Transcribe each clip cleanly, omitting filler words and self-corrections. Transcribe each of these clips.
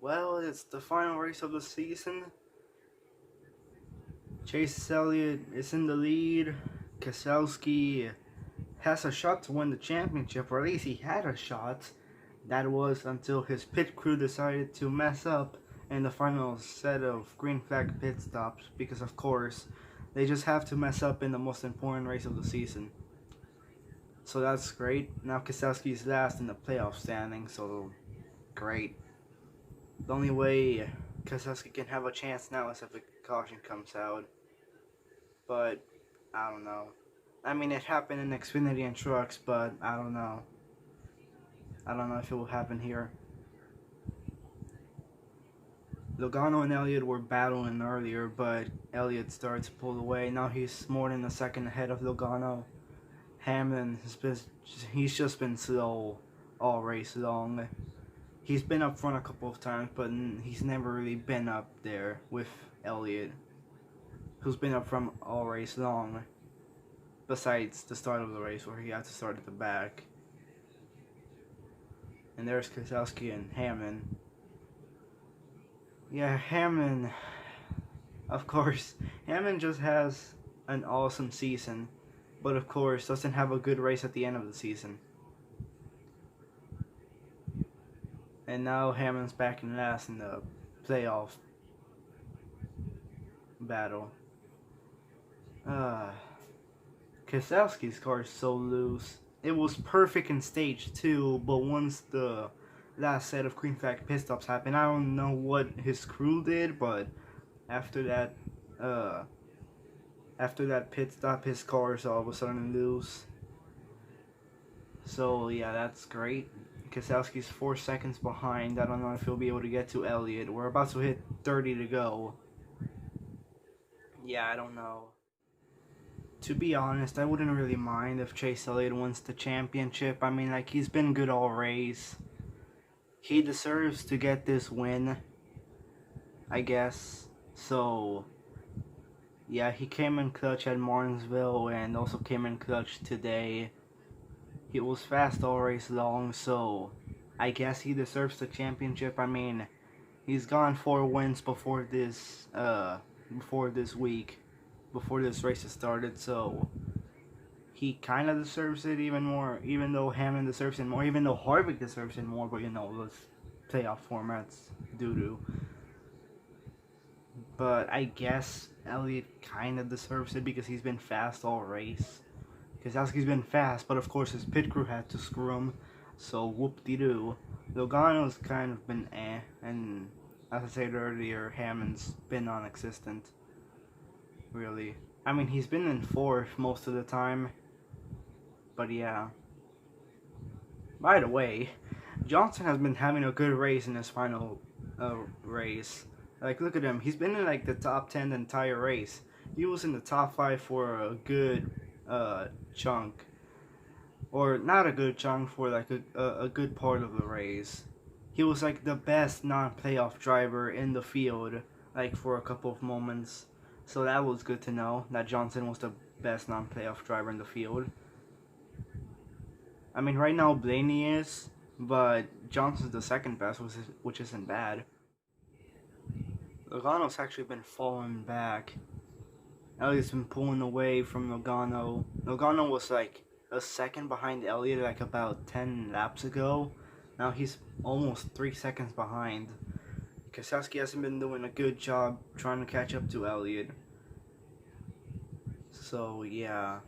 Well, it's the final race of the season. Chase Elliott is in the lead. Keselowski has a shot to win the championship, or at least he had a shot. That was until his pit crew decided to mess up in the final set of green flag pit stops, because of course, they just have to mess up in the most important race of the season. So that's great. Now Keselowski's last in the playoff standing, so great. The only way Keselowski can have a chance now is if a caution comes out. But I don't know. I mean, it happened in Xfinity and trucks, but I don't know. I don't know if it will happen here. Logano and Elliott were battling earlier, but Elliott started to pull away. Now he's more than a second ahead of Logano. Hamlin he's just been slow all race long. He's been up front a couple of times, but he's never really been up there with Elliott, who's been up front all race long. Besides the start of the race where he had to start at the back. And there's Keselowski and Hamlin. Yeah, Hamlin, of course, Hamlin just has an awesome season, but of course doesn't have a good race at the end of the season. And now Hamlin's back in last in the playoff battle. Keselowski's car is so loose. It was perfect in stage 2, but once the last set of green flag pit stops happened, I don't know what his crew did, but after that pit stop, his car is all of a sudden loose. So yeah, that's great. Keselowski's 4 seconds behind. I don't know if he'll be able to get to Elliott. We're about to hit 30 to go. Yeah, I don't know. To be honest, I wouldn't really mind if Chase Elliott wins the championship. I mean, like, he's been good all race. He deserves to get this win, I guess. So, yeah, he came in clutch at Martinsville and also came in clutch today. He was fast all race long, so I guess he deserves the championship. I mean, he's gone 4 wins before this week. Before this race has started, so he kind of deserves it even more, even though Hamlin deserves it more, even though Harvick deserves it more, but you know, those playoff formats doo-doo. But I guess Elliott kind of deserves it because he's been fast all race. Keselowski's been fast, but of course his pit crew had to screw him, so whoop-de-doo. Logano's kind of been and as I said earlier, Hamlin's been non-existent. Really. I mean, he's been in 4th most of the time. But yeah. By the way, Johnson has been having a good race in his final race. Like, look at him. He's been in, like, the top 10 the entire race. He was in the top 5 for a good chunk. Or, not a good chunk, for, like, a good part of the race. He was, like, the best non-playoff driver in the field, like, for a couple of moments. So that was good to know, that Johnson was the best non-playoff driver in the field. I mean, right now Blaney is, but Johnson's the second best, which isn't bad. Logano's actually been falling back. Elliott's been pulling away from Logano. Logano was like a second behind Elliott like about 10 laps ago. Now he's almost 3 seconds behind. Keselowski hasn't been doing a good job trying to catch up to Elliott. So, yeah.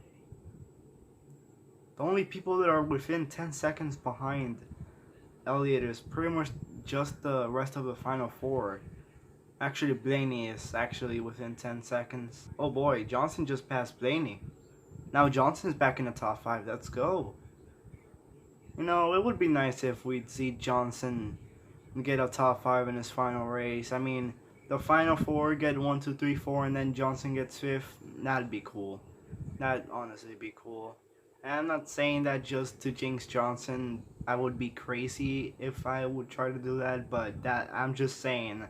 The only people that are within 10 seconds behind Elliott is pretty much just the rest of the final 4. Actually, Blaney is actually within 10 seconds. Oh boy, Johnson just passed Blaney. Now Johnson's back in the top 5. Let's go. You know, it would be nice if we'd see Johnson get a top 5 in his final race. I mean, the final 4 get 1, 2, 3, 4, and then Johnson gets 5th. That'd be cool. That'd honestly be cool. And I'm not saying that just to jinx Johnson. I would be crazy if I would try to do that, but that I'm just saying,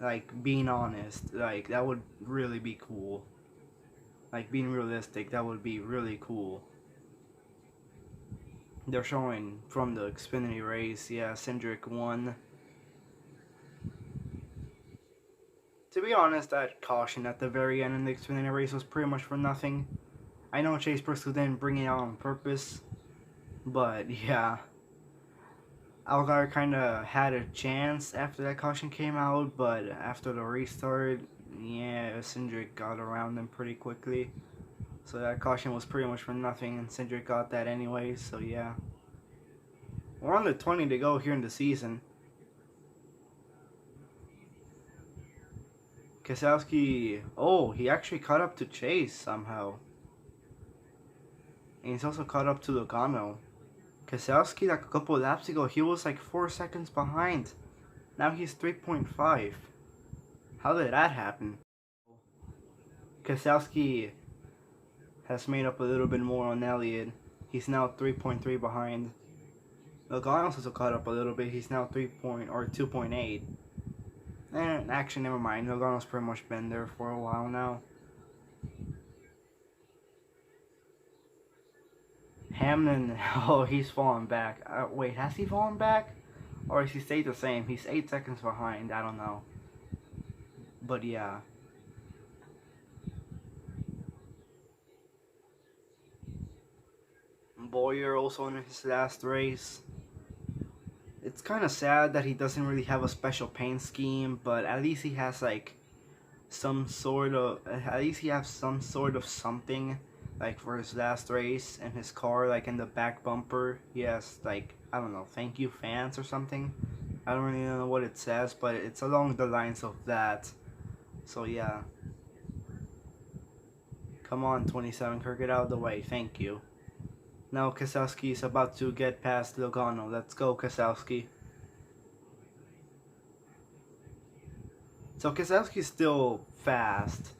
like, being honest, like, that would really be cool. Like, being realistic, that would be really cool. They're showing from the Xfinity race. Yeah, Cindric won. To be honest, that caution at the very end in the Xfinity race was pretty much for nothing. I know Chase Briscoe didn't bring it out on purpose, but yeah. Algar kind of had a chance after that caution came out, but after the restart, yeah, Cindric got around them pretty quickly. So that caution was pretty much for nothing, and Cindric got that anyway, so yeah. We're on the 20 to go here in the season. Keselowski, oh, he actually caught up to Chase somehow. And he's also caught up to Logano. Keselowski, like a couple of laps ago, he was like 4 seconds behind. Now he's 3.5. How did that happen? Keselowski has made up a little bit more on Elliott. He's now 3.3 behind. Logano's also caught up a little bit. He's now 2.8. And actually, never mind. Logano's pretty much been there for a while now. Hamlin, oh, he's fallen back. Wait, has he fallen back? Or has he stayed the same? He's 8 seconds behind. I don't know. But yeah. Boyer also in his last race. It's kind of sad that he doesn't really have a special paint scheme, but at least he has like some sort of, at least he has some sort of something, like for his last race in his car, like in the back bumper, he has like, I don't know, thank you fans or something. I don't really know what it says, but it's along the lines of that. So yeah. Come on, 27 Kirk, get out of the way, thank you. Now Keselowski is about to get past Logano. Let's go, Keselowski. So Keselowski's still fast,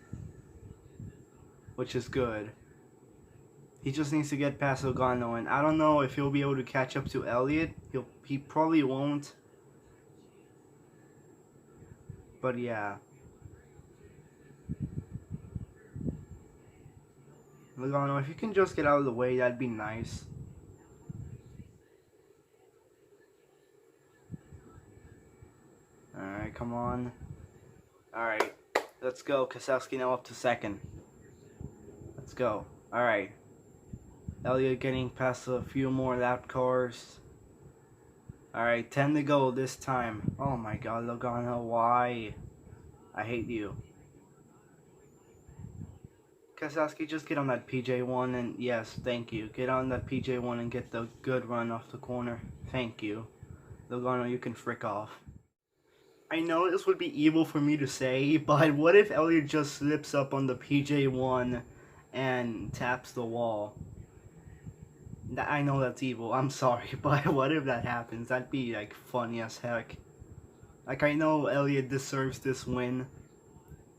which is good. He just needs to get past Logano, and I don't know if he'll be able to catch up to Elliott. He probably won't. But yeah. Logano, if you can just get out of the way, that'd be nice. Alright, come on. Alright, let's go. Keselowski now up to second. Let's go. Alright. Elliott getting past a few more lap cars. Alright, 10 to go this time. Oh my god, Logano, why? I hate you. Keselowski, just get on that PJ1 and yes, thank you. Get on that PJ1 and get the good run off the corner. Thank you. Logano, you can frick off. I know this would be evil for me to say, but what if Elliott just slips up on the PJ1 and taps the wall? I know that's evil, I'm sorry, but what if that happens? That'd be like funny as heck. Like, I know Elliott deserves this win.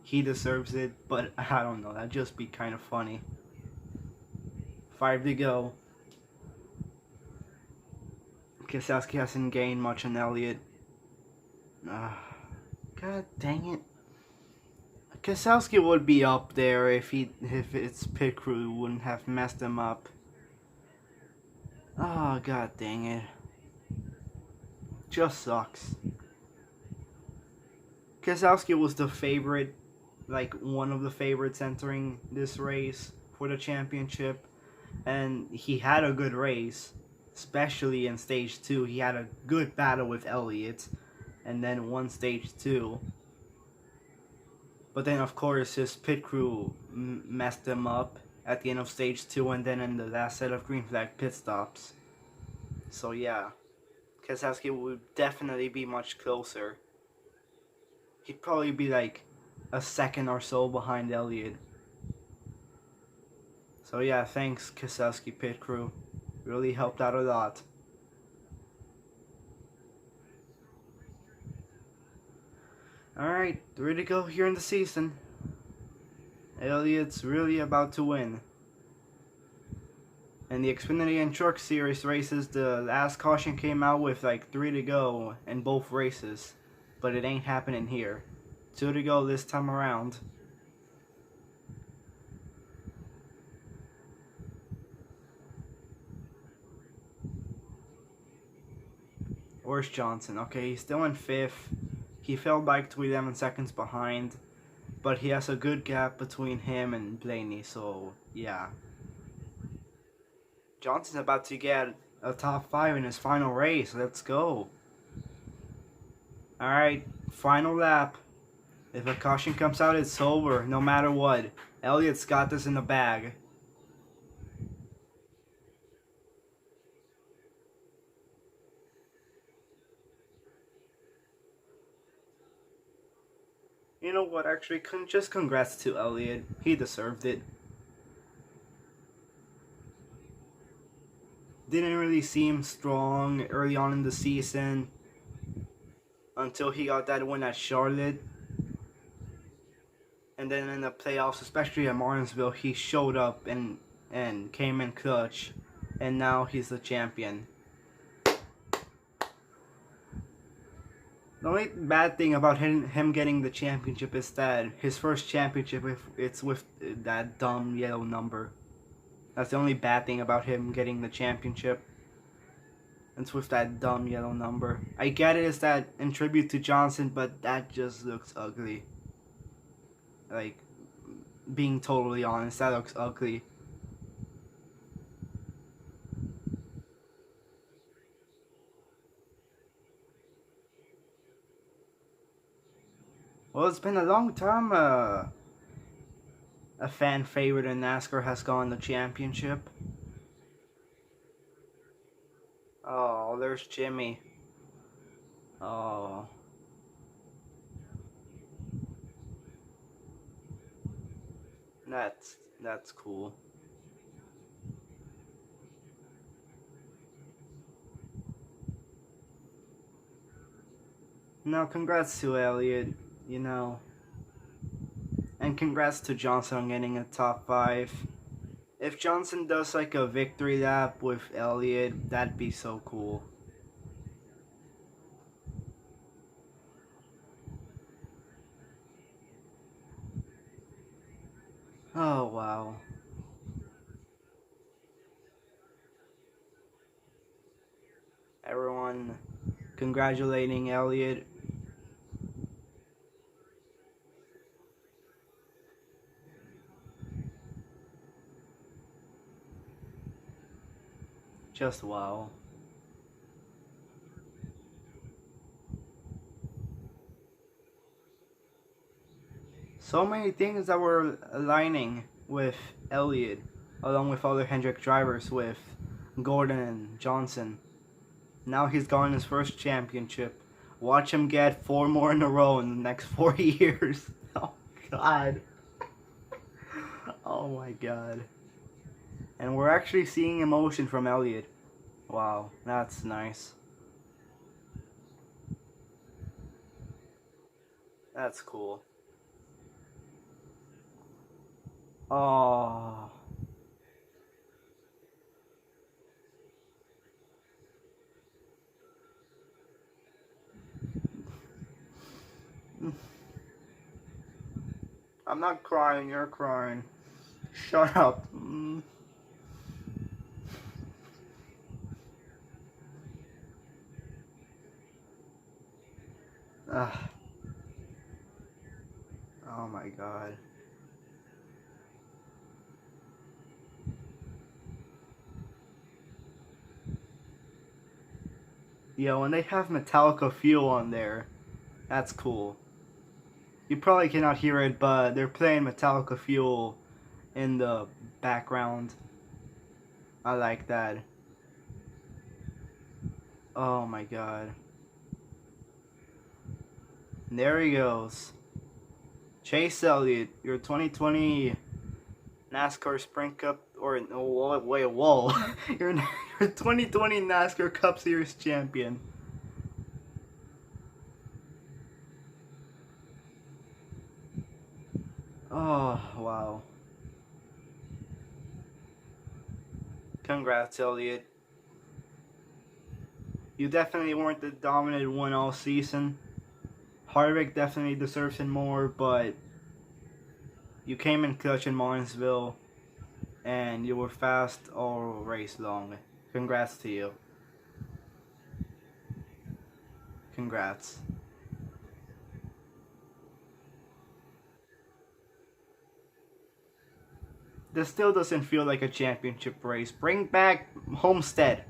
He deserves it, but I don't know, that'd just be kind of funny. 5 to go. Keselowski hasn't gained much on Elliott. God dang it. Keselowski would be up there if its pit crew wouldn't have messed him up. Oh, god dang it. Just sucks. Keselowski was the favorite, like one of the favorites entering this race for the championship, and he had a good race, especially in stage 2. He had a good battle with Elliott, and then won stage 2. But then, of course, his pit crew messed him up at the end of stage 2, and then in the last set of green flag pit stops. So yeah, Keselowski would definitely be much closer. He'd probably be like a second or so behind Elliott. So yeah, thanks Keselowski pit crew. Really helped out a lot. Alright, ready to go here in the season. Elliott's really about to win. In the Xfinity and Truck Series races, the last caution came out with like 3 to go in both races. But it ain't happening here. 2 to go this time around. Where's Johnson? Okay, he's still in 5th. He fell back to 11 seconds behind, but he has a good gap between him and Blaney, so yeah. Johnson's about to get a top 5 in his final race. Let's go. Alright, final lap. If a caution comes out, it's over, no matter what. Elliott's got this in the bag. You know what, actually, just congrats to Elliott. He deserved it. Didn't really seem strong early on in the season until he got that win at Charlotte. And then in the playoffs, especially at Martinsville, he showed up and came in clutch. And now he's the champion. The only bad thing about him getting the championship is that his first championship, it's with that dumb yellow number. That's the only bad thing about him getting the championship. It's with that dumb yellow number. I get it, it's that in tribute to Johnson, but that just looks ugly. Like, being totally honest, that looks ugly. Well, it's been a long time a fan favorite in NASCAR has gone the championship. Oh, there's Jimmy. Oh. That's cool. No, congrats to Elliott, you know. And congrats to Johnson on getting a top 5. If Johnson does like a victory lap with Elliott, that'd be so cool. Oh, wow. Everyone congratulating Elliott. Just wow. So many things that were aligning with Elliott, along with other Hendrick drivers with Gordon and Johnson. Now he's gotten his first championship. Watch him get 4 more in a row in the next 4 years. Oh, God. Oh, my God. And we're actually seeing emotion from Elliott. Wow, that's nice. That's cool. Oh. I'm not crying, you're crying. Shut up. Ugh. Oh my God. Yo, and they have Metallica Fuel on there. That's cool. You probably cannot hear it, but they're playing Metallica Fuel in the background. I like that. Oh my God. There he goes. Chase Elliott, your 2020 NASCAR Sprint Cup, or no, wait, whoa. your 2020 NASCAR Cup Series champion. Oh, wow. Congrats, Elliott. You definitely weren't the dominant one all season. Harvick definitely deserves it more, but you came in clutch in Martinsville, and you were fast all race long. Congrats to you. Congrats. This still doesn't feel like a championship race. Bring back Homestead.